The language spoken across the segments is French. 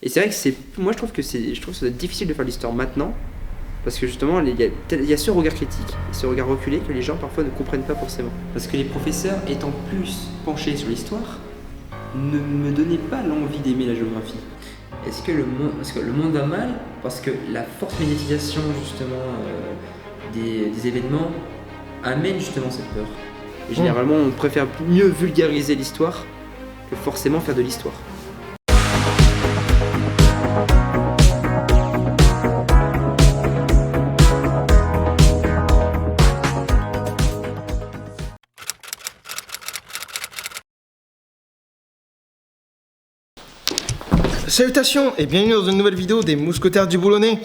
Et c'est vrai que moi je trouve que ça doit être difficile de faire de l'histoire maintenant, parce que justement il y a ce regard critique, ce regard reculé que les gens parfois ne comprennent pas forcément. Parce que les professeurs étant plus penchés sur l'histoire, ne me donnaient pas l'envie d'aimer la géographie. Est-ce que le monde va mal parce que la forte médiatisation justement des événements amène justement cette peur. Et généralement on préfère mieux vulgariser l'histoire que forcément faire de l'histoire. Salutations et bienvenue dans une nouvelle vidéo des Mousquetaires du Boulonnais.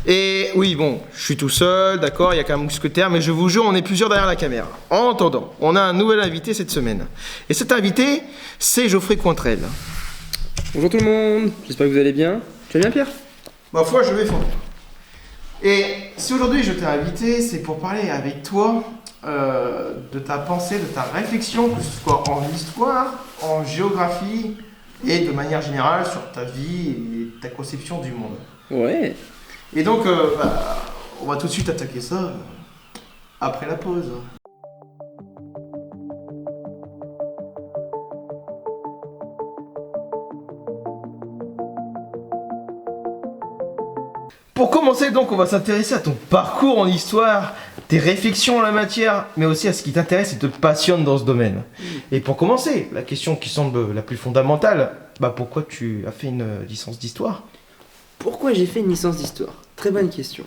Et oui, bon, je suis tout seul, d'accord, il n'y a qu'un mousquetaire, mais je vous jure, on est plusieurs derrière la caméra. En attendant, on a un nouvel invité cette semaine. Et cet invité, c'est Geoffrey Cointrel. Bonjour tout le monde, j'espère que vous allez bien. Tu vas bien Pierre? Ma foi, je vais fondre. Et si aujourd'hui je t'ai invité, c'est pour parler avec toi de ta pensée, de ta réflexion, que ce soit en histoire, en géographie, et de manière générale sur ta vie et ta conception du monde. Ouais. Et donc, on va tout de suite attaquer ça après la pause. Pour commencer, donc, on va s'intéresser à ton parcours en histoire, tes réflexions en la matière, mais aussi à ce qui t'intéresse et te passionne dans ce domaine. Et pour commencer, la question qui semble la plus fondamentale, pourquoi tu as fait une licence d'histoire? Pourquoi j'ai fait une licence d'histoire? Très bonne question.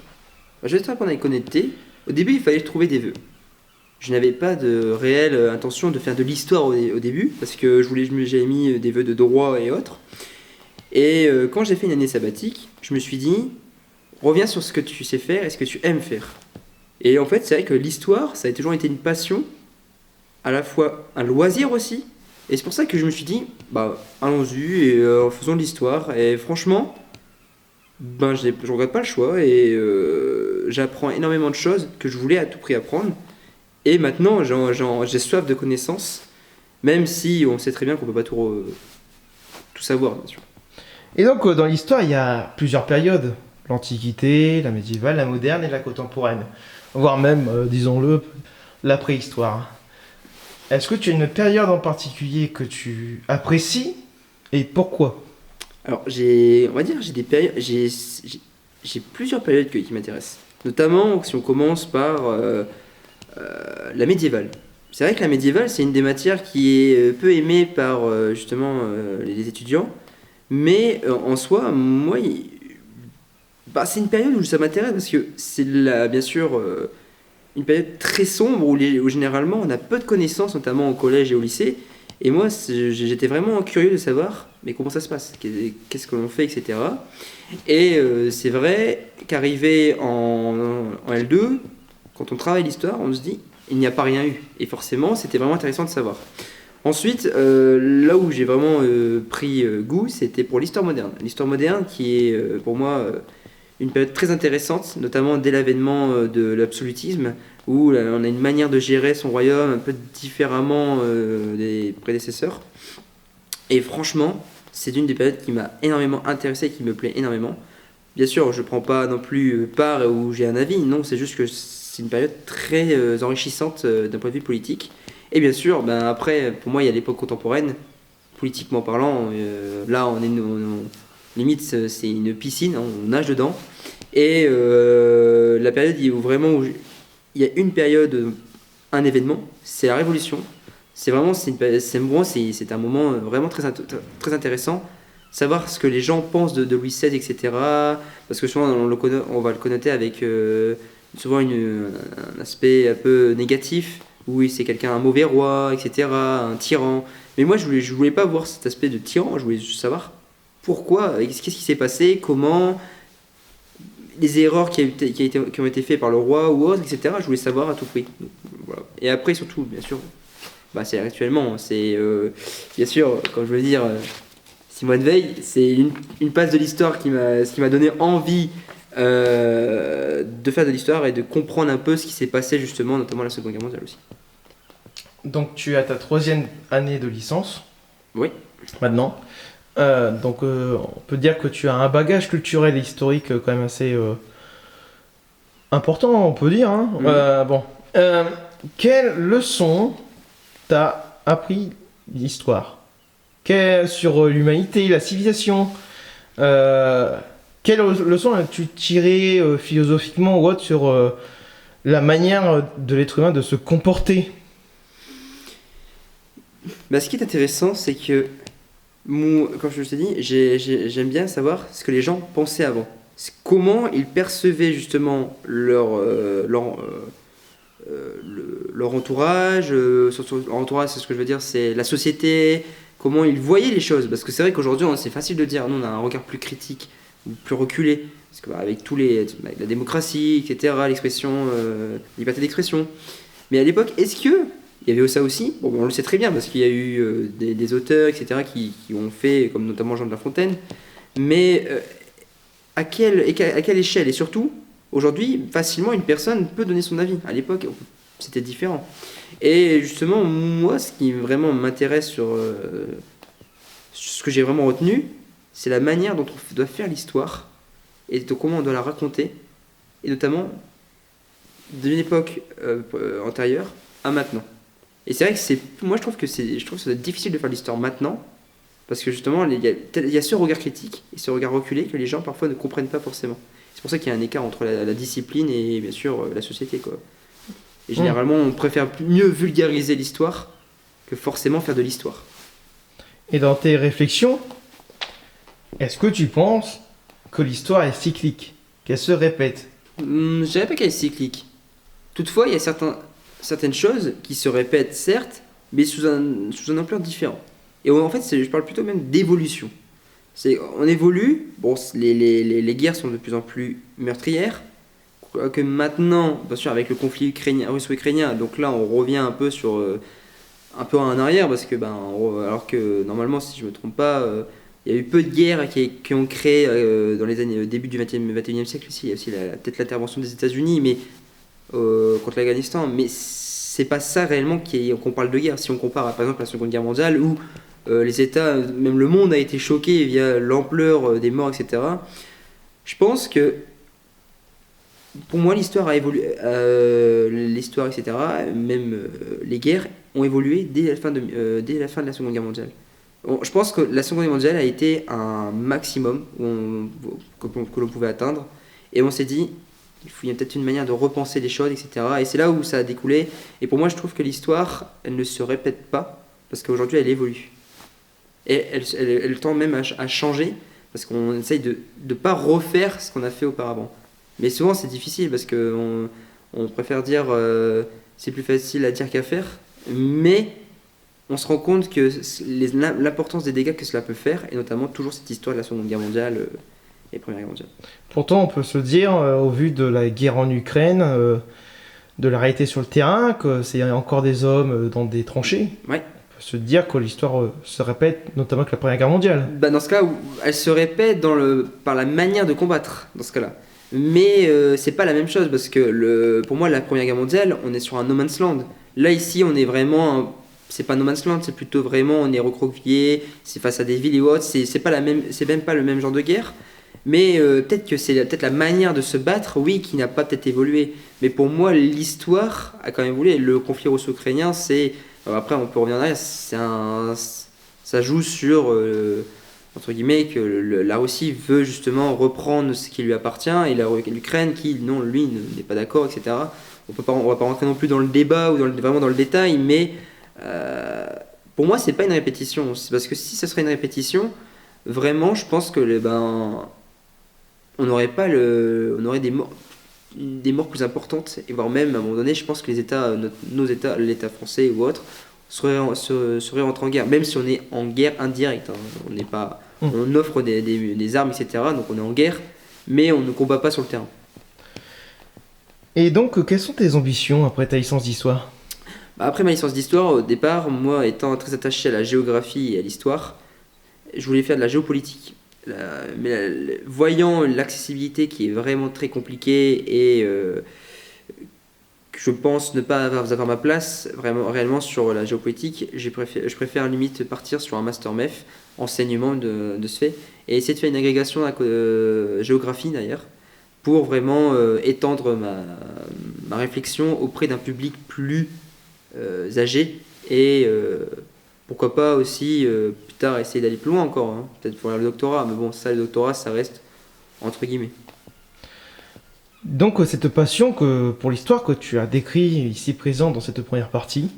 Je vais te répondre avec honnêteté. Au début, il fallait trouver des vœux. Je n'avais pas de réelle intention de faire de l'histoire au début, parce que j'avais mis des vœux de droit et autres. Et quand j'ai fait une année sabbatique, je me suis dit, reviens sur ce que tu sais faire et ce que tu aimes faire. Et en fait, c'est vrai que l'histoire, ça a toujours été une passion, à la fois un loisir aussi. Et c'est pour ça que je me suis dit, allons-y et faisons de l'histoire. Et franchement, je regrette pas le choix et j'apprends énormément de choses que je voulais à tout prix apprendre. Et maintenant, j'ai soif de connaissances, même si on sait très bien qu'on peut pas tout savoir, bien sûr. Et donc, dans l'histoire, il y a plusieurs périodes. L'Antiquité, la médiévale, la moderne et la contemporaine. Voire même, disons-le, la préhistoire. Est-ce que tu as une période en particulier que tu apprécies et pourquoi? Alors, j'ai plusieurs périodes qui m'intéressent. Notamment, si on commence par la médiévale. C'est vrai que la médiévale, c'est une des matières qui est peu aimée par justement les étudiants. Mais en soi, moi, c'est une période où ça m'intéresse parce que c'est bien sûr une période très sombre où généralement on a peu de connaissances, notamment au collège et au lycée. Et moi, j'étais vraiment curieux de savoir comment ça se passe, qu'est-ce que l'on fait, etc. Et c'est vrai qu'arrivé en L2, quand on travaille l'histoire, on se dit il n'y a pas rien eu. Et forcément, c'était vraiment intéressant de savoir. Ensuite, là où j'ai vraiment pris goût, c'était pour l'histoire moderne. L'histoire moderne qui est pour moi une période très intéressante, notamment dès l'avènement de l'absolutisme, où on a une manière de gérer son royaume un peu différemment des prédécesseurs. Et franchement, c'est une des périodes qui m'a énormément intéressé et qui me plaît énormément. Bien sûr, je ne prends pas non plus part où j'ai un avis, non, c'est juste que c'est une période très enrichissante d'un point de vue politique. Et bien sûr, après, pour moi, il y a l'époque contemporaine, politiquement parlant, là, limite, c'est une piscine, on nage dedans. Et la période où vraiment il y a une période, un événement, c'est la Révolution. C'est un moment vraiment très intéressant. Savoir ce que les gens pensent de Louis XVI, etc. Parce que souvent, on va le connoter avec souvent un aspect un peu négatif. Oui, c'est un mauvais roi, etc., un tyran. Mais moi, je voulais pas voir cet aspect de tyran, je voulais juste savoir pourquoi, qu'est-ce qui s'est passé, comment, les erreurs qui ont été faites par le roi ou autre, etc. Je voulais savoir à tout prix. Donc, voilà. Et après, surtout, bien sûr, c'est actuellement, c'est bien sûr, comme je veux dire, Simone Veil, c'est une page de l'histoire qui m'a donné envie de faire de l'histoire et de comprendre un peu ce qui s'est passé justement, notamment la Seconde Guerre mondiale aussi. Donc tu as ta 3e année de licence. Oui. Maintenant. Donc on peut dire que tu as un bagage culturel et historique quand même assez important, on peut dire. Hein. Bon. Quelle leçon t'as appris l'histoire sur l'humanité, la civilisation quelle leçon as-tu tiré philosophiquement ou autre sur la manière de l'être humain de se comporter? Bah, ce qui est intéressant, c'est que, comme je t'ai dit, j'aime bien savoir ce que les gens pensaient avant. Comment ils percevaient justement leur entourage. Surtout, leur entourage, c'est ce que je veux dire, c'est la société, comment ils voyaient les choses. Parce que c'est vrai qu'aujourd'hui, c'est facile de dire, nous, on a un regard plus critique, plus reculé. Parce que, avec la démocratie, etc., l'expression, liberté d'expression. Mais à l'époque, est-ce que il y avait ça aussi? Bon, on le sait très bien parce qu'il y a eu des auteurs, etc., qui ont fait, comme notamment Jean de La Fontaine. Mais à quelle échelle? Et surtout, aujourd'hui, facilement, une personne peut donner son avis. À l'époque, c'était différent. Et justement, moi, ce qui vraiment m'intéresse sur ce que j'ai vraiment retenu, c'est la manière dont on doit faire l'histoire et de comment on doit la raconter, et notamment d'une époque antérieure à maintenant. Et c'est vrai que moi je trouve que ça doit être difficile de faire l'histoire maintenant, parce que justement il y a ce regard critique et ce regard reculé que les gens parfois ne comprennent pas forcément. C'est pour ça qu'il y a un écart entre la discipline et bien sûr la société, quoi. Et généralement on préfère mieux vulgariser l'histoire que forcément faire de l'histoire. Et dans tes réflexions, est-ce que tu penses que l'histoire est cyclique, qu'elle se répète? Je dirais pas qu'elle est cyclique. Toutefois, il y a certaines choses qui se répètent, certes, mais sous un ampleur différent. Et en fait, je parle plutôt même d'évolution. On évolue, bon, les guerres sont de plus en plus meurtrières, que maintenant, bien sûr, avec le conflit russo-ukrainien, donc là, on revient un peu un peu en arrière, parce que, alors que normalement, si je ne me trompe pas, il y a eu peu de guerres qui ont créé dans les années début du 21e siècle aussi. Il y a aussi peut-être l'intervention des États-Unis, mais contre l'Afghanistan, mais c'est pas ça réellement qu'on parle de guerre. Si on compare par exemple à la Seconde Guerre mondiale, où les États, même le monde a été choqué via l'ampleur des morts, etc. Je pense que pour moi l'histoire a évolué, l'histoire, etc. Même les guerres ont évolué dès la fin de la Seconde Guerre mondiale. Je pense que la Seconde Guerre mondiale a été un maximum que l'on pouvait atteindre, et on s'est dit il y a peut-être une manière de repenser les choses, etc. Et c'est là où ça a découlé. Et pour moi, je trouve que l'histoire, elle ne se répète pas, parce qu'aujourd'hui, elle évolue. Et elle tend même à changer, parce qu'on essaye de ne pas refaire ce qu'on a fait auparavant. Mais souvent, c'est difficile, parce qu'on préfère dire c'est plus facile à dire qu'à faire. Mais on se rend compte que l'importance des dégâts que cela peut faire, et notamment toujours cette histoire de la Seconde Guerre mondiale et Première Guerre mondiale. Pourtant, on peut se dire, au vu de la guerre en Ukraine, de la réalité sur le terrain, que c'est encore des hommes dans des tranchées. Ouais. On peut se dire que l'histoire se répète, notamment avec la Première Guerre mondiale. Dans ce cas, elle se répète par la manière de combattre, dans ce cas-là. Mais c'est pas la même chose, parce que pour moi, la Première Guerre mondiale, on est sur un no man's land. Là, ici, on est vraiment... c'est pas no man's land, c'est plutôt vraiment, on est recroquevillé, c'est face à des villes et autres, c'est même pas le même genre de guerre. Mais peut-être que c'est peut-être la manière de se battre, oui, qui n'a pas peut-être évolué. Mais pour moi, l'histoire a quand même évolué. Le conflit russo-ukrainien, c'est... après, on peut revenir en arrière, ça joue sur, entre guillemets, que la Russie veut justement reprendre ce qui lui appartient, et l'Ukraine qui, non, lui, n'est pas d'accord, etc. On va pas rentrer non plus dans le débat ou vraiment dans le détail, mais pour moi, c'est pas une répétition. C'est parce que si ce serait une répétition, vraiment, je pense que on aurait des morts plus importantes, et voire même à un moment donné, je pense que nos États, l'État français ou autre, seraient rentrés en guerre, même si on est en guerre indirecte. Hein. On offre des armes, etc. Donc on est en guerre, mais on ne combat pas sur le terrain. Et donc, quelles sont tes ambitions après ta licence d'histoire? Après ma licence d'histoire, au départ, moi étant très attaché à la géographie et à l'histoire, je voulais faire de la géopolitique. Voyant l'accessibilité qui est vraiment très compliquée, et que je pense ne pas avoir ma place vraiment réellement sur la géopolitique. Je préfère limite partir sur un master MEF, enseignement de ce fait, et essayer de faire une agrégation à géographie d'ailleurs, pour vraiment étendre ma réflexion auprès d'un public plus âgé, et pourquoi pas aussi plus tard essayer d'aller plus loin encore, hein, peut-être pour le doctorat, mais bon, ça, le doctorat, ça reste entre guillemets. Donc cette passion pour l'histoire que tu as décrit ici présent dans cette première partie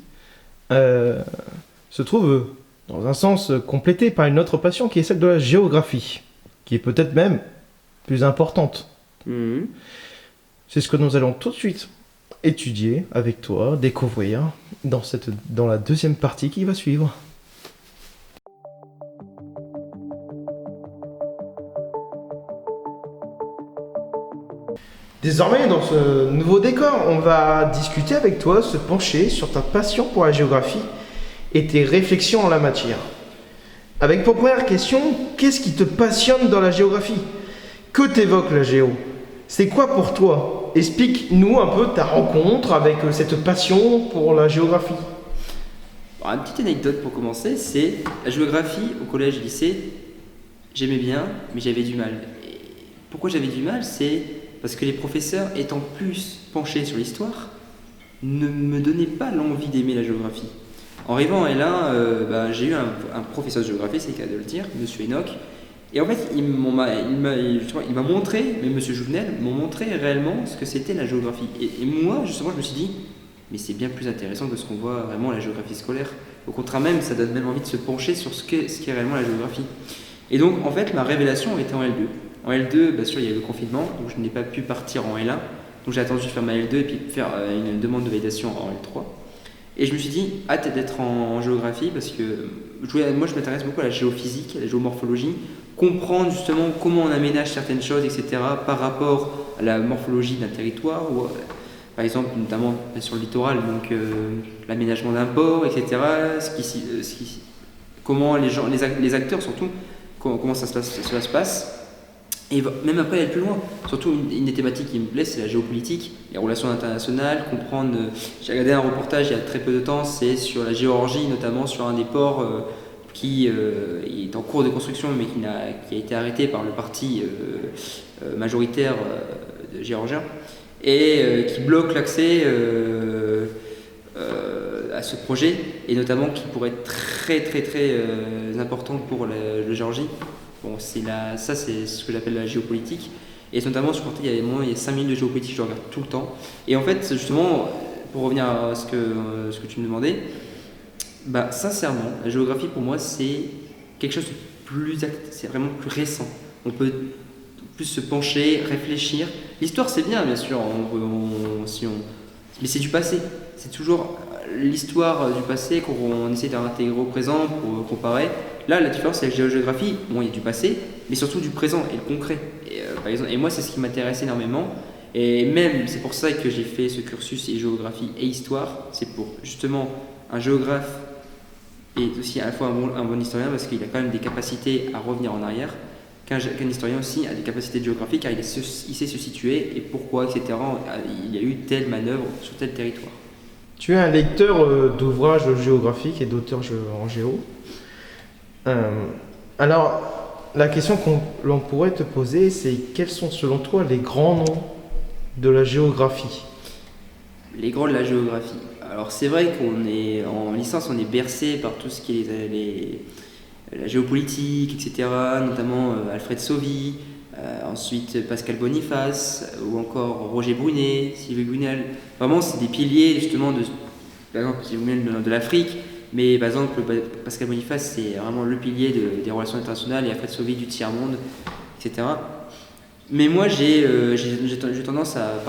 se trouve dans un sens complétée par une autre passion qui est celle de la géographie, qui est peut-être même plus importante. C'est ce que nous allons tout de suite étudier avec toi, découvrir dans la deuxième partie qui va suivre. Désormais, dans ce nouveau décor, on va discuter avec toi, se pencher sur ta passion pour la géographie et tes réflexions en la matière. Avec pour première question, qu'est-ce qui te passionne dans la géographie? Que t'évoque la géo? C'est quoi pour toi? Explique-nous un peu ta rencontre avec cette passion pour la géographie. Alors, une petite anecdote pour commencer, c'est la géographie au collège et lycée, j'aimais bien, mais j'avais du mal. Et pourquoi j'avais du mal? C'est parce que les professeurs, étant plus penchés sur l'histoire, ne me donnaient pas l'envie d'aimer la géographie. En arrivant en L1, j'ai eu un professeur de géographie, c'est le cas de le dire, Monsieur Enoch. Et en fait, il m'a montré, mais Monsieur Jouvenel m'a montré réellement ce que c'était la géographie. Et moi, justement, je me suis dit, mais c'est bien plus intéressant que ce qu'on voit vraiment à la géographie scolaire. Au contraire même, ça donne même envie de se pencher sur ce qu'est réellement la géographie. Et donc, en fait, ma révélation était en L2. En L2, bien sûr, il y a eu le confinement, donc je n'ai pas pu partir en L1. Donc j'ai attendu de faire ma L2 et puis faire une demande de validation en L3. Et je me suis dit, hâte d'être en géographie parce que moi je m'intéresse beaucoup à la géophysique, à la géomorphologie, comprendre justement comment on aménage certaines choses, etc. par rapport à la morphologie d'un territoire, ou, par exemple notamment sur le littoral, donc l'aménagement d'un port, etc. Comment les acteurs surtout, comment cela se passe. Et même après aller plus loin, surtout une des thématiques qui me plaît, c'est la géopolitique, les relations internationales, comprendre. J'ai regardé un reportage il y a très peu de temps, c'est sur la Géorgie, notamment sur un des ports qui est en cours de construction, mais qui a été arrêté par le parti majoritaire géorgien, et qui bloque l'accès à ce projet, et notamment qui pourrait être très très très important pour la Géorgie. Bon, ça c'est ce que j'appelle la géopolitique, et notamment sur il y a 5 minutes de géopolitique, je regarde tout le temps. Et en fait, justement, pour revenir à ce que tu me demandais, sincèrement, la géographie pour moi c'est quelque chose de c'est vraiment plus récent. On peut plus se pencher, réfléchir. L'histoire c'est bien sûr, mais c'est du passé. C'est toujours l'histoire du passé qu'on essaie d'intégrer au présent pour comparer. Là, la différence avec la géographie, bon, il y a du passé, mais surtout du présent et le concret. Par exemple, et moi, c'est ce qui m'intéresse énormément. Et même, c'est pour ça que j'ai fait ce cursus et géographie et histoire. C'est pour justement un géographe et aussi à la fois un bon historien, parce qu'il a quand même des capacités à revenir en arrière, qu'un historien aussi a des capacités de géographie, car il sait se situer et pourquoi, etc. Il y a eu telle manœuvre sur tel territoire. Tu es un lecteur d'ouvrages géographiques et d'auteurs en géo. Alors, la question l'on pourrait te poser, c'est quels sont selon toi les grands noms de la géographie? Les grands de la géographie. Alors c'est vrai en licence, on est bercé par tout ce qui est la géopolitique, etc. Notamment Alfred Sauvy, ensuite Pascal Boniface, ou encore Roger Brunet, Sylvie Brunel. Vraiment, c'est des piliers justement par exemple, de l'Afrique. Mais par exemple, Pascal Boniface, c'est vraiment le pilier des relations internationales, et Alfred Sauvy du tiers-monde, etc. Mais moi, j'ai tendance à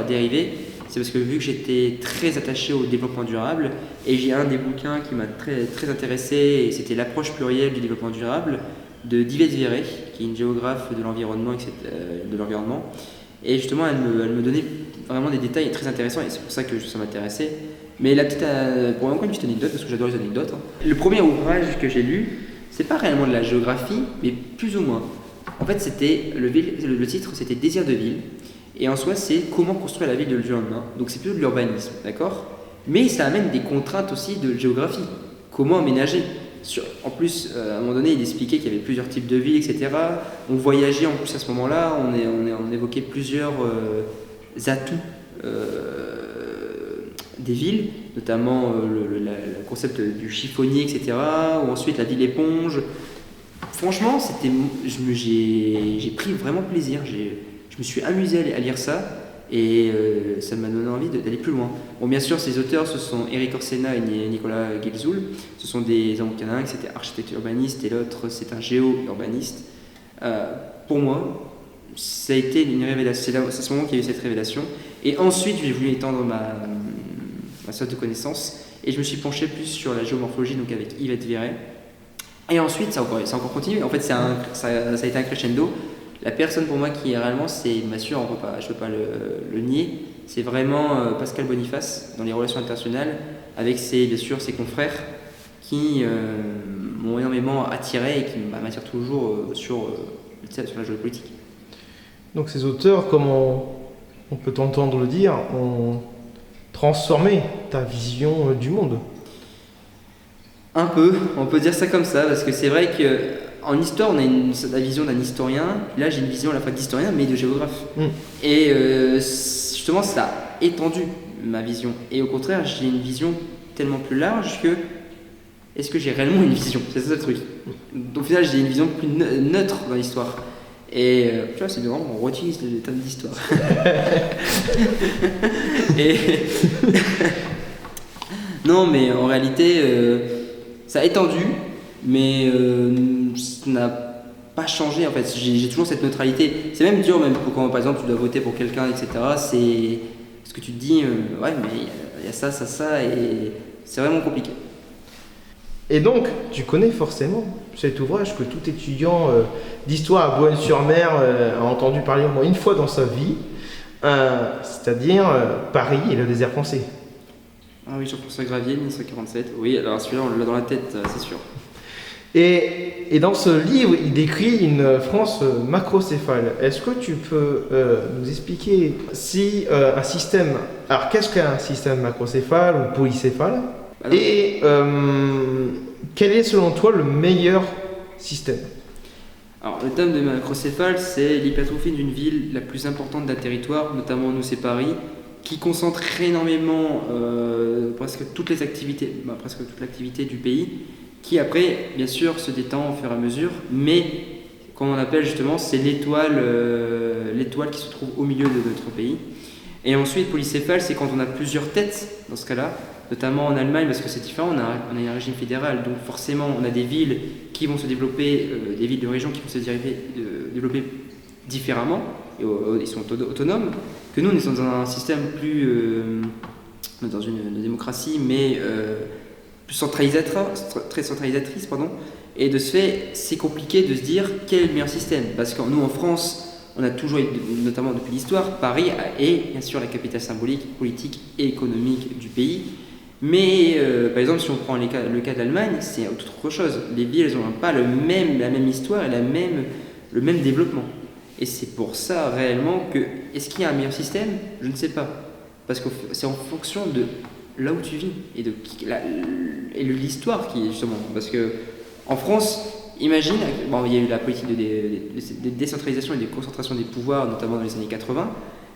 dériver. C'est parce que vu que j'étais très attaché au développement durable, et j'ai un des bouquins qui m'a très, très intéressé, et c'était l'approche plurielle du développement durable, de Divette Véret, qui est une géographe de l'environnement, Et justement, elle me donnait vraiment des détails très intéressants, et c'est pour ça que ça m'intéressait. Mais pour encore une petite anecdote, parce que j'adore les anecdotes. Le premier ouvrage que j'ai lu, c'est pas réellement de la géographie, mais plus ou moins. En fait, le titre, c'était Désir de ville. Et en soi, c'est comment construire la ville du lendemain. Donc c'est plutôt de l'urbanisme, d'accord? Mais ça amène des contraintes aussi de géographie. Comment aménager? En plus, à un moment donné, il expliquait qu'il y avait plusieurs types de villes, etc. On voyageait en plus à ce moment-là, on évoquait plusieurs atouts des villes, notamment le concept du chiffonnier, etc. Ou ensuite la ville éponge. Franchement, j'ai pris vraiment plaisir. Je me suis amusé à lire ça et ça m'a donné envie d'aller plus loin. Bon, bien sûr, ces auteurs, ce sont Eric Orsena et Nicolas Guelzoul. Ce sont des Américains, c'était architecte urbaniste et l'autre, c'est un géo-urbaniste. Pour moi, ça a été une révélation. C'est à ce moment qu'il y a eu cette révélation. Et ensuite, j'ai voulu étendre ma source de connaissances et je me suis penché plus sur la géomorphologie, donc avec Yvette Verret. Et ensuite, ça a encore continué. En fait, ça a été un crescendo. La personne pour moi qui est réellement, c'est, bien sûr, je ne peux pas le nier, c'est vraiment Pascal Boniface dans les relations internationales, avec bien sûr ses confrères qui m'ont énormément attiré et qui m'attirent toujours sur la géopolitique. Donc ces auteurs, comme on peut t'entendre le dire, ont transformé ta vision du monde. Un peu, on peut dire ça comme ça, parce que c'est vrai qu'en histoire, on a la vision d'un historien, là j'ai une vision à la fois d'historien, mais de géographe. Et justement, ça a étendu ma vision. Et au contraire, j'ai une vision tellement plus large que, est-ce que j'ai réellement une vision? C'est ça le truc. Donc, au final, j'ai une vision plus neutre dans l'histoire. Et tu vois, c'est bien, on réutilise les thèmes d'histoire. Et non, mais en réalité, ça a étendu, mais ça n'a pas changé en fait. J'ai toujours cette neutralité. C'est même dur, même quand par exemple tu dois voter pour quelqu'un, etc. C'est ce que tu te dis, ouais, mais il y a ça, et c'est vraiment compliqué. Et donc, tu connais forcément cet ouvrage que tout étudiant d'histoire à Boulogne-sur-Mer a entendu parler au moins une fois dans sa vie, c'est-à-dire Paris et le désert français. Ah oui, Jean-François Gravier, 1947. Oui, alors celui-là, on l'a dans la tête, c'est sûr. Et dans ce livre, il décrit une France macrocéphale. Est-ce que tu peux nous expliquer si un système... Alors, qu'est-ce qu'un système macrocéphale ou polycéphale? Et quel est selon toi le meilleur système? Alors, le terme de macrocéphale, c'est l'hypertrophie d'une ville la plus importante d'un territoire, notamment nous c'est Paris, qui concentre énormément presque toute l'activité du pays, qui après, bien sûr, se détend au fur et à mesure, mais comme on appelle justement, c'est l'étoile qui se trouve au milieu de notre pays. Et ensuite, polycéphale, c'est quand on a plusieurs têtes, dans ce cas-là, notamment en Allemagne, parce que c'est différent, on a un régime fédéral, donc forcément, on a des villes qui vont se développer, des villes de région qui vont se développer différemment, et ils sont autonomes, que nous, on est dans un système plus, dans une démocratie, mais plus très centralisatrice, pardon. Et de ce fait, c'est compliqué de se dire quel est le meilleur système, parce que nous, en France, on a toujours, notamment depuis l'histoire, Paris est bien sûr la capitale symbolique, politique et économique du pays. Mais par exemple, si on prend le cas de l'Allemagne, c'est autre chose. Les villes, elles n'ont pas la même histoire et le même développement. Et c'est pour ça réellement que, est-ce qu'il y a un meilleur système? Je ne sais pas. Parce que c'est en fonction de là où tu vis et de l'histoire qui est justement. Parce que en France, imagine, bon, il y a eu la politique de décentralisation et de concentration des pouvoirs, notamment dans les années 80,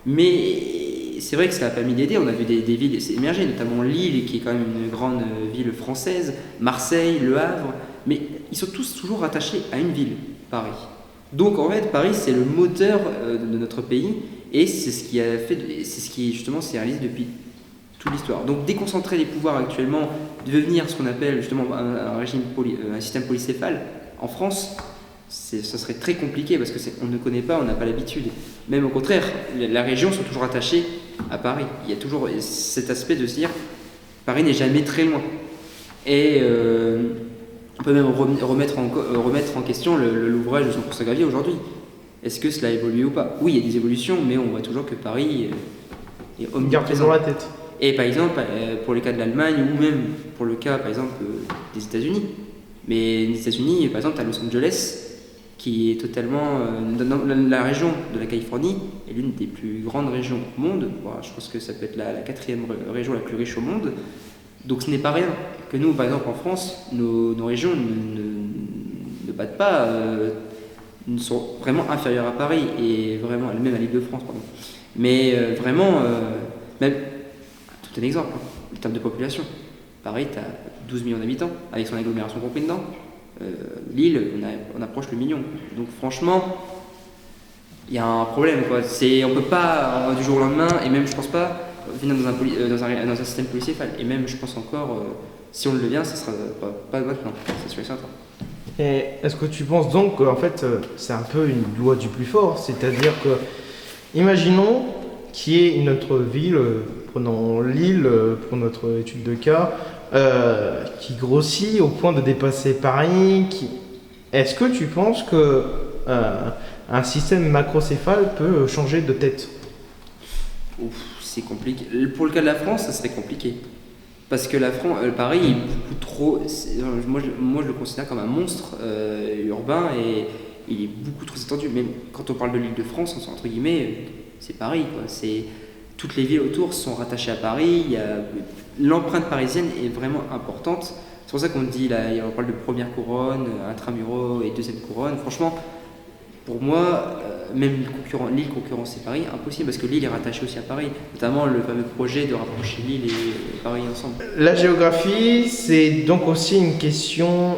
mais c'est vrai que ça n'a pas mis d'aider. On a vu des villes émerger, notamment Lille, qui est quand même une grande ville française, Marseille, Le Havre, mais ils sont tous toujours rattachés à une ville, Paris. Donc en fait, Paris, c'est le moteur de notre pays, et c'est ce qui justement s'est réalisé depuis toute l'histoire. Donc déconcentrer les pouvoirs actuellement, devenir ce qu'on appelle justement un système polycéphale, en France, ça serait très compliqué parce qu'on ne connaît pas, on n'a pas l'habitude. Même au contraire, la région sont toujours attachées à Paris. Il y a toujours cet aspect de se dire Paris n'est jamais très loin. Et on peut même remettre en question l'ouvrage de Jean-François Gravier aujourd'hui. Est-ce que cela évolue ou pas? Oui, il y a des évolutions, mais on voit toujours que Paris est omniprésent. Garde toujours la tête. Et par exemple, pour le cas de l'Allemagne ou même pour le cas, par exemple, des États-Unis. Mais les États-Unis, par exemple, tu as Los Angeles qui est totalement... dans la région de la Californie est l'une des plus grandes régions au monde. Bon, je pense que ça peut être la quatrième région la plus riche au monde. Donc ce n'est pas rien que nous, par exemple en France, nos régions ne battent pas, sont vraiment inférieures à Paris, et vraiment, même à l'Île-de-France, pardon. Mais vraiment, même, tout un exemple, en termes de population. Paris, tu as 12 millions d'habitants, avec son agglomération comprise dedans. Lille, on approche le million. Donc franchement, il y a un problème, quoi. On peut pas, du jour au lendemain, et même je pense pas, venir dans un système polycéphale. Et même, je pense encore, si on le devient, ce sera pas maintenant, c'est sûr et certain. Et est-ce que tu penses donc qu'en fait, c'est un peu une loi du plus fort? C'est-à-dire que, imaginons qu'il y ait une autre ville, prenons Lille pour notre étude de cas, qui grossit au point de dépasser Paris. Est-ce que tu penses que un système macrocéphale peut changer de tête? Ouf, c'est compliqué. Pour le cas de la France, ça serait compliqué. Parce que Paris est beaucoup trop. Moi, je le considère comme un monstre urbain, et il est beaucoup trop étendu. Même quand on parle de l'Île-de-France, entre guillemets, c'est Paris, quoi. Toutes les villes autour sont rattachées à Paris. L'empreinte parisienne est vraiment importante. C'est pour ça qu'on dit, là, on parle de première couronne, intramuros et deuxième couronne. Franchement, pour moi, même Lille concurrencer Paris, impossible, parce que Lille est rattachée aussi à Paris, notamment le fameux projet de rapprocher Lille et Paris ensemble. La géographie, c'est donc aussi une question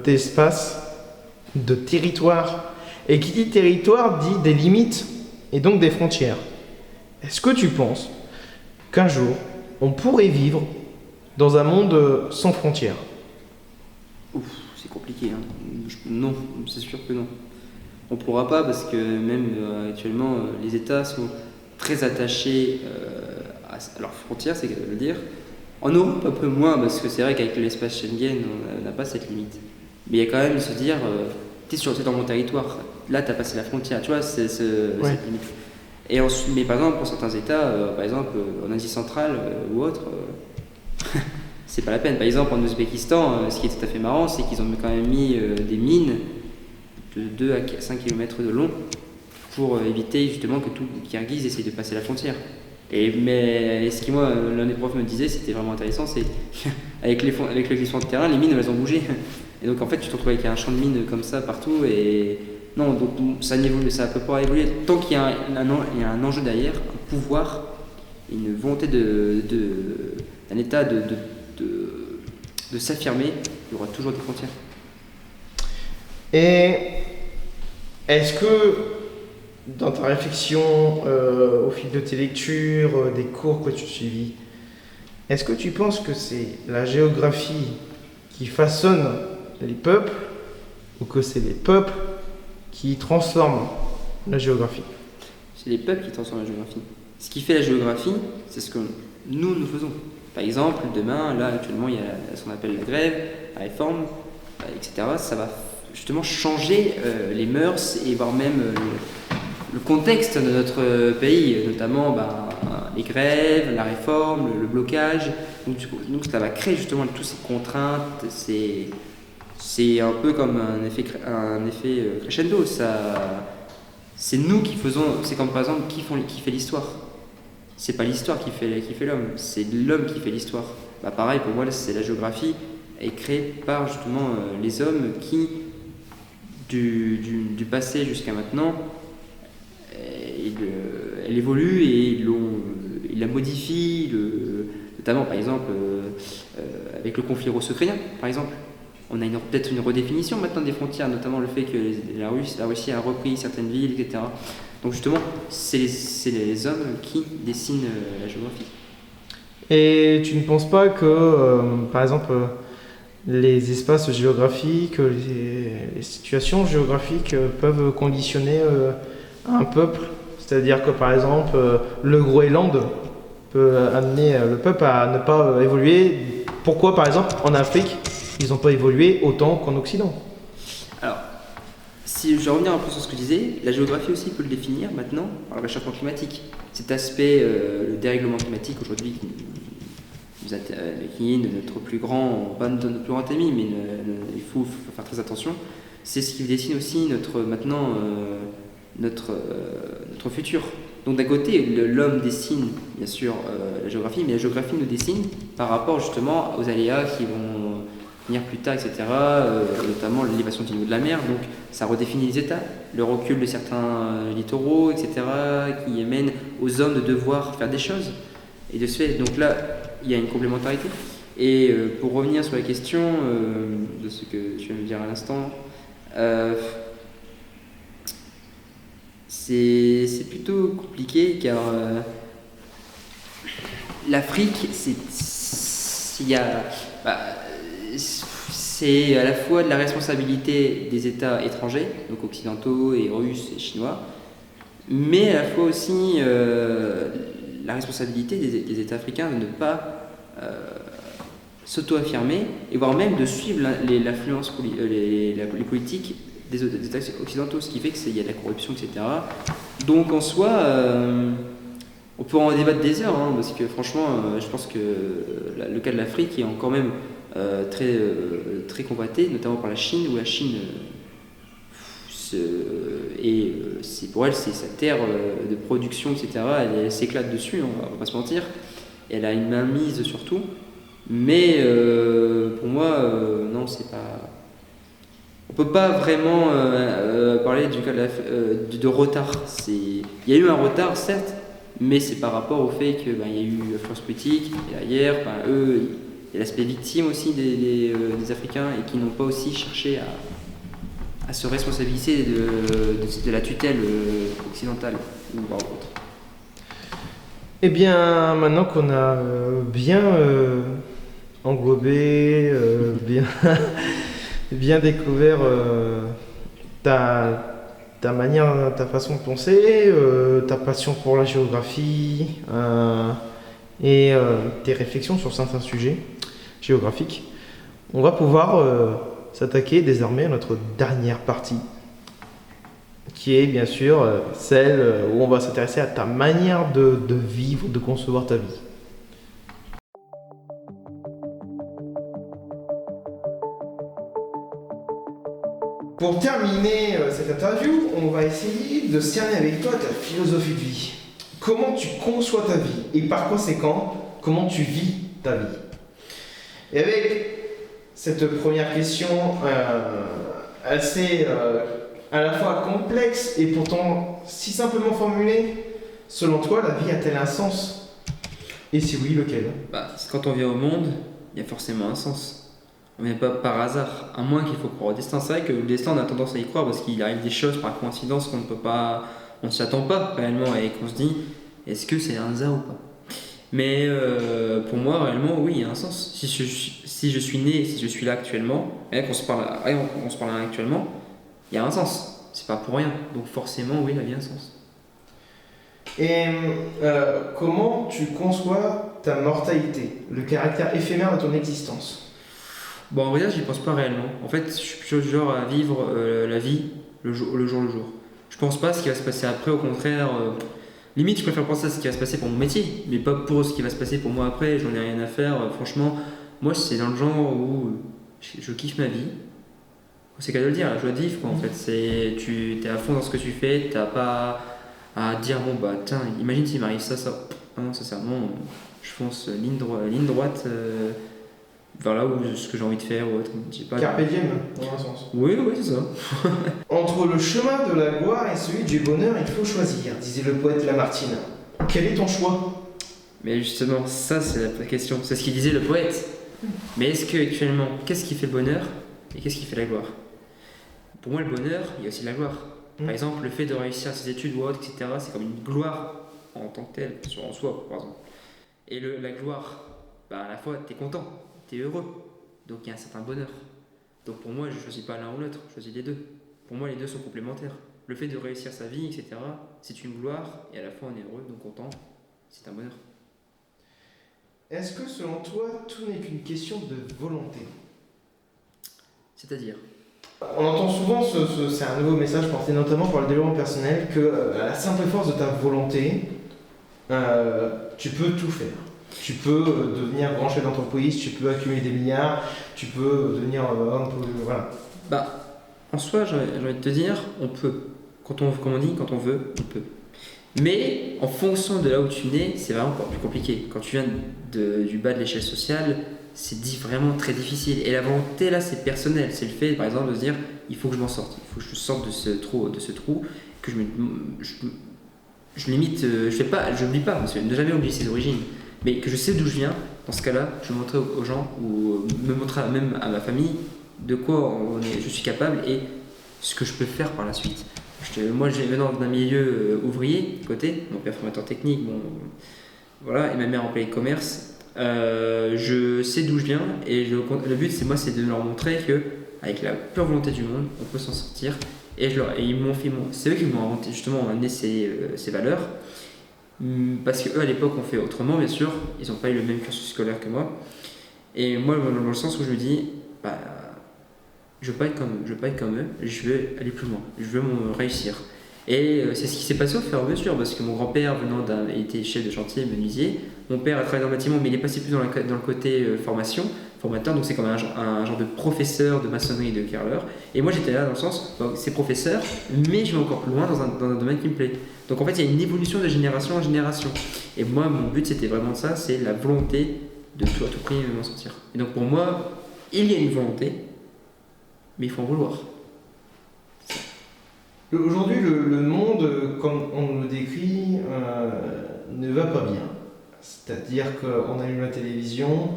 d'espace, de territoire. Et qui dit territoire dit des limites et donc des frontières. Est-ce que tu penses qu'un jour, on pourrait vivre dans un monde sans frontières? Ouf, c'est compliqué, hein. Non, c'est sûr que non. On ne pourra pas, parce que même actuellement, les États sont très attachés à leurs frontières, c'est le dire. En Europe, un peu moins, parce que c'est vrai qu'avec l'espace Schengen, on n'a pas cette limite. Mais il y a quand même se dire, t'es dans mon territoire, là t'as passé la frontière, tu vois, cette limite. Et ensuite, mais par exemple, pour certains États, par exemple en Asie centrale ou autre, c'est pas la peine. Par exemple, en Ouzbékistan, ce qui est tout à fait marrant, c'est qu'ils ont quand même mis des mines de 2 à 5 km de long pour éviter justement que tout les Kirghizes essayent de passer la frontière. Mais ce qui, moi, l'un des profs me disait, c'était vraiment intéressant, c'est avec le glissement de terrain, les mines elles ont bougé. Et donc en fait, tu te retrouves avec un champ de mines comme ça partout, et non, donc ça ne peut pas évoluer. Tant qu'il y a un enjeu derrière, un pouvoir, une volonté d'un État de s'affirmer, il y aura toujours des frontières. Et est-ce que dans ta réflexion, au fil de tes lectures, des cours que tu as suivis, est-ce que tu penses que c'est la géographie qui façonne les peuples, ou que c'est les peuples qui transforment la géographie? C'est les peuples qui transforment la géographie. Ce qui fait la géographie, c'est ce que nous faisons. Par exemple, demain, là actuellement, il y a ce qu'on appelle la grève, la réforme, etc. Ça va justement changer les mœurs, et voire même le contexte de notre pays, notamment les grèves, la réforme, le blocage. Donc ça va créer justement toutes ces contraintes. C'est un peu comme un effet crescendo. C'est nous qui faisons. C'est comme par exemple qui fait l'histoire. C'est pas l'histoire qui fait l'homme, c'est l'homme qui fait l'histoire. Pareil pour moi, c'est la géographie est créée par justement les hommes qui du passé jusqu'à maintenant, elle évolue, et ils la modifient, notamment par exemple avec le conflit russo-ukrainien, par exemple. On a peut-être une redéfinition maintenant des frontières, notamment le fait que la Russie a repris certaines villes, etc. Donc justement, c'est les hommes qui dessinent la géographie. Et tu ne penses pas que, par exemple, les espaces géographiques, les situations géographiques peuvent conditionner un peuple? C'est-à-dire que, par exemple, le Groenland peut amener le peuple à ne pas évoluer. Pourquoi, par exemple, en Afrique, ils n'ont pas évolué autant qu'en Occident? Alors, si je reviens un peu sur ce que je disais, la géographie aussi peut le définir maintenant par le réchauffement climatique. Cet aspect, le dérèglement climatique aujourd'hui, qui est notre plus grand, pas notre plus grand ennemi, mais il faut faire très attention. c'est ce qui dessine aussi notre futur. Donc d'un côté, l'homme dessine bien sûr la géographie, mais la géographie nous dessine par rapport justement aux aléas qui vont venir plus tard, etc. Notamment l'élévation du niveau de la mer, donc ça redéfinit les états, le recul de certains littoraux, etc. qui amène aux hommes de devoir faire des choses. Et de ce fait, donc là, il y a une complémentarité. Et pour revenir sur la question de ce que tu viens de me dire à l'instant, c'est plutôt compliqué car l'Afrique, c'est à la fois de la responsabilité des États étrangers, donc occidentaux et russes et chinois, mais à la fois aussi la responsabilité des États africains de ne pas s'auto-affirmer et voire même de suivre l'influence, les politiques des États occidentaux, ce qui fait qu'il y a de la corruption, etc. Donc en soi, on peut en débattre des heures, hein, parce que franchement, je pense que le cas de l'Afrique est encore même très convoité, notamment par la Chine, où la Chine pour elle, c'est sa terre de production, etc. Elle s'éclate dessus, hein, on va pas se mentir. Elle a une main mise sur tout. Mais pour moi, non, c'est pas. On peut pas vraiment parler du cas de retard. Il y a eu un retard, certes, mais c'est par rapport au fait qu'il y a eu force politique, et la guerre, eux, il y a l'aspect victime aussi des Africains et qui n'ont pas aussi cherché à se responsabiliser de la tutelle occidentale ou autre. Eh bien, maintenant qu'on a bien englobé, bien découvert ta manière, ta façon de penser, ta passion pour la géographie et tes réflexions sur certains sujets géographiques, on va pouvoir s'attaquer désormais à notre dernière partie, qui est bien sûr celle où on va s'intéresser à ta manière de vivre, de concevoir ta vie. Pour terminer cette interview, on va essayer de cerner avec toi ta philosophie de vie. Comment tu conçois ta vie et par conséquent, comment tu vis ta vie. Et avec cette première question assez à la fois complexe et pourtant si simplement formulée, selon toi, la vie a-t-elle un sens? Et si oui, lequel? Quand on vient au monde, il y a forcément un sens. On ne vient pas par hasard, à moins qu'il faut croire au destin. C'est vrai que le destin, on a tendance à y croire parce qu'il arrive des choses par coïncidence qu'on ne peut pas, on ne s'y attend pas réellement et qu'on se dit, est-ce que c'est un hasard ou pas? Mais pour moi, réellement, oui, il y a un sens. Si je suis né, si je suis là actuellement, et qu'on se parle là actuellement, il y a un sens. C'est pas pour rien. Donc forcément, oui, il y a un sens. Et comment tu conçois ta mortalité, le caractère éphémère de ton existence? Bon, en vrai, j'y pense pas réellement. En fait, je suis plutôt du genre à vivre la vie le jour le jour. Je pense pas à ce qui va se passer après, au contraire. Limite, je préfère penser à ce qui va se passer pour mon métier, mais pas pour ce qui va se passer pour moi après. J'en ai rien à faire. Franchement, moi, c'est dans le genre où je kiffe ma vie. C'est qu'à de le dire, la joie de vivre, quoi, en fait. Tu es à fond dans ce que tu fais, t'as pas à dire, bon, bah, tiens, imagine s'il m'arrive ça. Non, sincèrement, je fonce ligne droite. Vers là où ce que j'ai envie de faire ou autre. Carpe diem, dans un sens. Oui, c'est ça. Entre le chemin de la gloire et celui du bonheur, il faut choisir, disait le poète Lamartine. Quel est ton choix? Mais justement, ça c'est la question. C'est ce qu'il disait le poète. Mais est-ce que actuellement, qu'est-ce qui fait le bonheur et qu'est-ce qui fait la gloire? Pour moi, le bonheur, il y a aussi la gloire. Par exemple, le fait de réussir ses études ou autre, etc., c'est comme une gloire en tant que telle, en soi, par exemple. Et la gloire, à la fois, t'es content. T'es heureux, donc il y a un certain bonheur. Donc pour moi, je ne choisis pas l'un ou l'autre, je choisis les deux. Pour moi, les deux sont complémentaires. Le fait de réussir sa vie, etc., c'est une gloire, et à la fois on est heureux, donc content, c'est un bonheur. Est-ce que selon toi, tout n'est qu'une question de volonté? C'est-à-dire? On entend souvent, c'est un nouveau message porté notamment par le développement personnel, que à la simple force de ta volonté, tu peux tout faire. Tu peux devenir grand chef d'entreprise, tu peux accumuler des milliards, tu peux devenir homme, voilà. En soi, j'ai envie de te dire, on peut. Comme on dit, quand on veut, on peut. Mais en fonction de là où tu nais, c'est vraiment encore plus compliqué. Quand tu viens du bas de l'échelle sociale, vraiment très difficile. Et la volonté là, c'est personnel. C'est le fait, par exemple, de se dire, il faut que je m'en sorte. Il faut que je sorte de ce trou, que je limite, je n'oublie pas, parce que ne jamais oublier ses origines, mais que je sais d'où je viens. Dans ce cas-là, je montrerai aux gens ou me montrerai même à ma famille de quoi je suis capable et ce que je peux faire par la suite. Moi, je viens d'un milieu ouvrier, côté, mon père formateur technique, voilà, et ma mère employée de commerce. Je sais d'où je viens et le but, c'est de leur montrer que, avec la pure volonté du monde, on peut s'en sortir. Et ils m'ont fait, c'est eux qui m'ont inventé, justement, amené ces valeurs. Parce qu'eux, à l'époque, ont fait autrement, bien sûr. Ils n'ont pas eu le même cursus scolaire que moi. Et moi, dans le sens où je me dis, bah, je veux pas être comme eux, je veux aller plus loin, je veux réussir. Et c'est ce qui s'est passé au fur et à mesure, parce que mon grand-père il était chef de chantier, menuisier. Mon père a travaillé dans le bâtiment, mais il est passé plus dans le côté formateur, donc c'est comme un genre de professeur de maçonnerie et de carreleur. Et moi j'étais là dans le sens, c'est professeur, mais je vais encore plus loin dans un domaine qui me plaît. Donc en fait il y a une évolution de génération en génération. Et moi mon but c'était vraiment ça, c'est la volonté de tout à tout prix m'en sortir. Et donc pour moi, il y a une volonté, mais il faut en vouloir. Aujourd'hui, le monde, comme on le décrit, ne va pas bien. C'est-à-dire qu'on allume la télévision,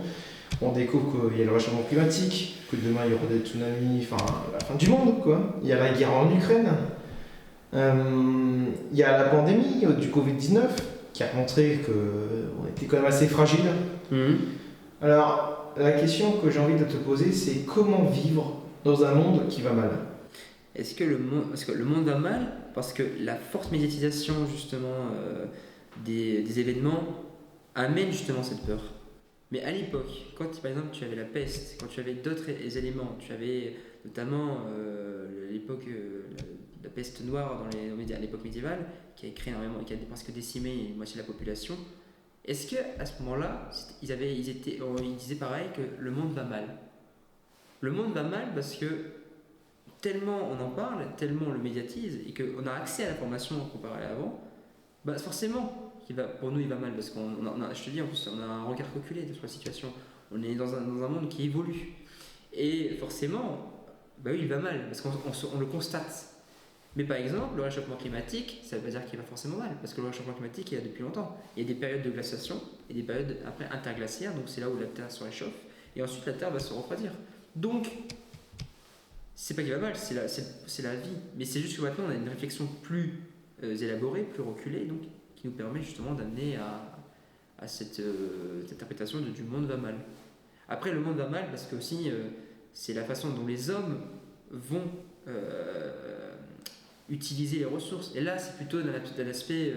on découvre qu'il y a le réchauffement climatique, que demain il y aura des tsunamis, enfin la fin du monde, quoi. Il y a la guerre en Ukraine. Il y a la pandémie du Covid-19 qui a montré qu'on était quand même assez fragile. Alors, la question que j'ai envie de te poser, c'est comment vivre dans un monde qui va mal ? Est-ce que le monde va mal parce que la forte médiatisation justement des événements amène justement cette peur. Mais à l'époque, quand par exemple tu avais la peste, quand tu avais d'autres éléments, tu avais notamment l'époque la peste noire à l'époque médiévale, qui a créé énormément, qui a presque décimé la moitié de la population. Est-ce que à ce moment-là, ils disaient pareil que le monde va mal. Le monde va mal parce que tellement on en parle, tellement on le médiatise et qu'on a accès à l'information comparé à avant, bah forcément, pour nous il va mal parce je te dis en plus on a un regard reculé sur la situation. On est dans un monde qui évolue et forcément, bah oui il va mal parce qu'on le constate. Mais par exemple, le réchauffement climatique, ça ne veut pas dire qu'il va forcément mal, parce que le réchauffement climatique, il y a depuis longtemps. Il y a des périodes de glaciation et des périodes après interglaciaires, donc c'est là où la Terre se réchauffe, et ensuite la Terre va se refroidir. Donc, c'est pas qu'il va mal, c'est la vie. Mais c'est juste que maintenant, on a une réflexion plus élaborée, plus reculée, donc, qui nous permet justement d'amener à cette interprétation du monde va mal. Après, le monde va mal parce que aussi, c'est la façon dont les hommes vont utiliser les ressources. Et là, c'est plutôt dans l'aspect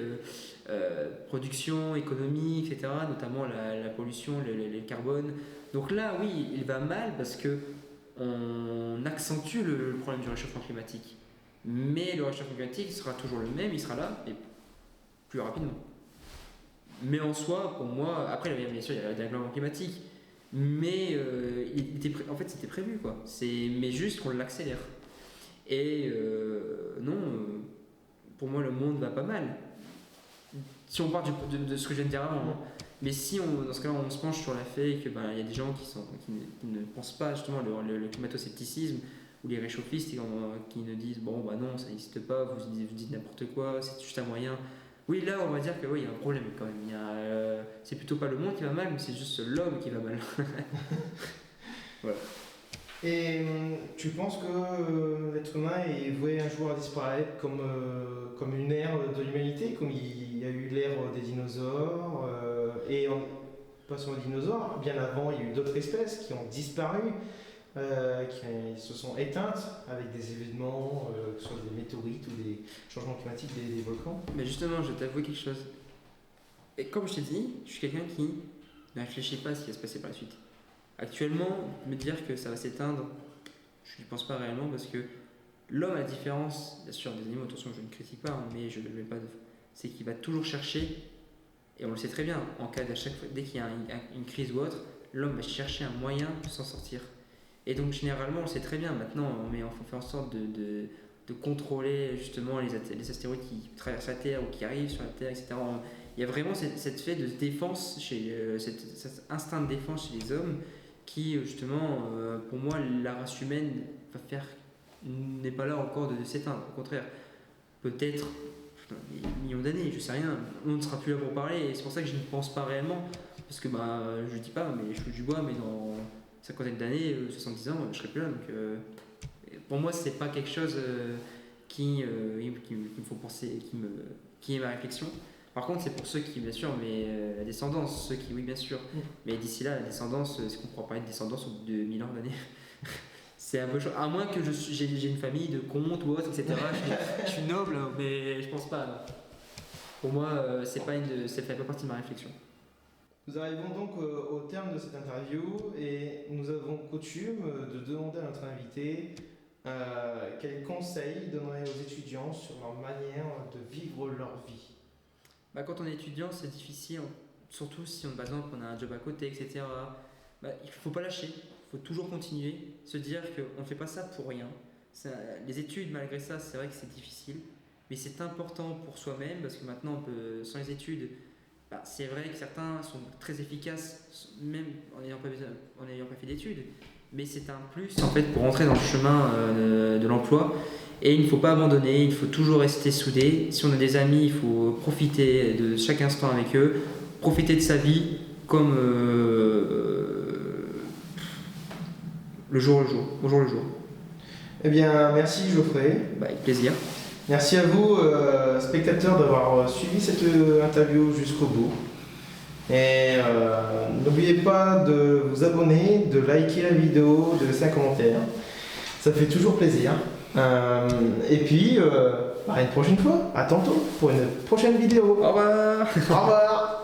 production, économie, etc., notamment la pollution, le carbone. Donc là, oui, il va mal parce que on accentue le problème du réchauffement climatique. Mais le réchauffement climatique sera toujours le même, il sera là, mais plus rapidement. Mais en soi, pour moi, après, bien sûr, il y a le dérèglement climatique, mais en fait, c'était prévu, quoi. Mais juste qu'on l'accélère. Et non, pour moi, le monde va pas mal. Si on part de ce que je viens de dire avant, hein. Mais si dans ce cas-là, on se penche sur le fait qu'il y a des gens qui ne pensent pas justement le climato-scepticisme ou les réchauffistes qui ne disent bon, bah non, ça n'existe pas, vous dites n'importe quoi, c'est juste un moyen. Oui, là, on va dire que oui, il y a un problème quand même. C'est plutôt pas le monde qui va mal, mais c'est juste l'homme qui va mal. Voilà. Et tu penses que l'être humain est voué un jour à disparaître comme une ère de l'humanité, comme il y a eu l'ère des dinosaures, pas seulement les dinosaures, bien avant il y a eu d'autres espèces qui ont disparu, qui se sont éteintes avec des événements, que ce soit des météorites ou des changements climatiques des volcans. Mais justement, je vais t'avouer quelque chose. Et comme je t'ai dit, je suis quelqu'un qui ne réfléchit pas à ce qui va se passer par la suite. Actuellement, me dire que ça va s'éteindre, je n'y pense pas réellement parce que l'homme, à la différence, bien sûr, des animaux, attention, je ne critique pas, mais je ne le mets pas c'est qu'il va toujours chercher, et on le sait très bien, dès qu'il y a une crise ou autre, l'homme va chercher un moyen de s'en sortir. Et donc généralement on le sait très bien, maintenant on fait en sorte de contrôler justement les astéroïdes qui traversent la Terre ou qui arrivent sur la Terre, etc. Il y a vraiment cette fait de défense, cet instinct de défense chez les hommes qui justement, pour moi, la race humaine n'est pas là encore de s'éteindre. Au contraire, peut-être des millions d'années, je sais rien, on ne sera plus là pour parler et c'est pour ça que je ne pense pas réellement. Parce que je dis pas, mais je touche du bois, mais dans 50 d'années, 70 ans, je serai plus là. Donc pour moi, c'est pas quelque chose qui me faut penser, qui est ma réflexion. Par contre, c'est pour ceux qui, bien sûr, mais la descendance, ceux qui, oui, bien sûr. Mais d'ici là, la descendance, est-ce qu'on pourra parler de descendance au bout de 1000 ans d'années? C'est un peu chaud. À moins que j'ai une famille de contes ou autre, etc. je suis noble, mais je pense pas. Non. Pour moi, ça fait pas partie de ma réflexion. Nous arrivons donc au terme de cette interview et nous avons coutume de demander à notre invité quels conseils il donnerait aux étudiants sur leur manière de vivre leur vie. Quand on est étudiant, c'est difficile, surtout si par exemple on a un job à côté, etc. Il ne faut pas lâcher, il faut toujours continuer, se dire qu'on ne fait pas ça pour rien. Les études, malgré ça, c'est vrai que c'est difficile, mais c'est important pour soi-même parce que maintenant, sans les études, c'est vrai que certains sont très efficaces, même en n'ayant pas fait d'études, mais c'est un plus en fait pour rentrer dans le chemin de l'emploi. Et il ne faut pas abandonner, il faut toujours rester soudé. Si on a des amis, il faut profiter de chaque instant avec eux, profiter de sa vie comme le jour au jour. Eh bien, merci Geoffrey. Avec plaisir. Merci à vous, spectateurs, d'avoir suivi cette interview jusqu'au bout. Et n'oubliez pas de vous abonner, de liker la vidéo, de laisser un commentaire. Ça fait toujours plaisir. Et puis, à une prochaine fois. À tantôt pour une prochaine vidéo. Au revoir. Au revoir.